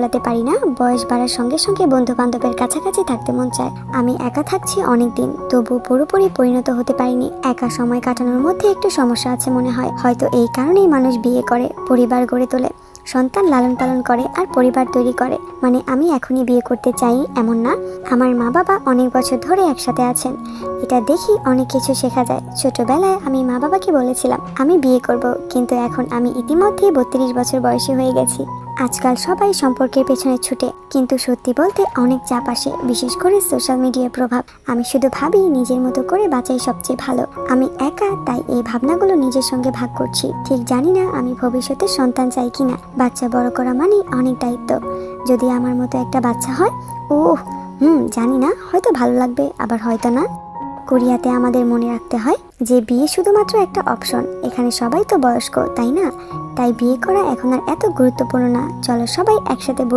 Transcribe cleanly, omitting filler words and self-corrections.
সামলাতে পারি না, বয়স বাড়ার সঙ্গে সঙ্গে বন্ধু বান্ধবের কাছাকাছি থাকতে মন চায়। আমি একা থাকছি অনেকদিন, তবু পুরোপুরি পরিণত হতে পারিনি। একা সময় কাটানোর মধ্যে একটু সমস্যা আছে মনে হয়। হয়তো এই কারণেই মানুষ বিয়ে করে, পরিবার গড়ে তোলে, সন্তান লালন পালন করে আর পরিবার তৈরি করে। মানে আমি এখনই বিয়ে করতে চাই এমন না। আমার মা বাবা অনেক বছর ধরে একসাথে আছেন, এটা দেখি অনেক কিছু শেখা যায়। ছোটবেলায় আমি মা বাবাকে বলেছিলাম আমি বিয়ে করব, কিন্তু এখন আমি ইতিমধ্যেই 32 বছর বয়সী হয়ে গেছি। আজকাল সবাই সম্পর্কের পেছনে ছুটে, কিন্তু সত্যি বলতে অনেক চাপ আসে, বিশেষ করে সোশ্যাল মিডিয়ার প্রভাব। আমি শুধু ভাবি নিজের মতো করে বাঁচাই সবচেয়ে ভালো। আমি একা, তাই এই ভাবনাগুলো নিজের সঙ্গে ভাগ করছি। ঠিক জানি না আমি ভবিষ্যতে সন্তান চাই কিনা। বাচ্চা বড় করা মানে অনেক দায়িত্ব। যদি আমার মতো একটা বাচ্চা হয়, ওহ জানি না, হয়তো ভালো লাগবে, আবার হয়তো না। কোরিয়াতে আমাদের মনে রাখতে হয় যে বিয়ে শুধুমাত্র একটা অপশন। এখানে সবাই তো বয়স্ক, তাই না? তাই বিয়ে করা এখন আর এত গুরুত্বপূর্ণ না। চলো সবাই একসাথে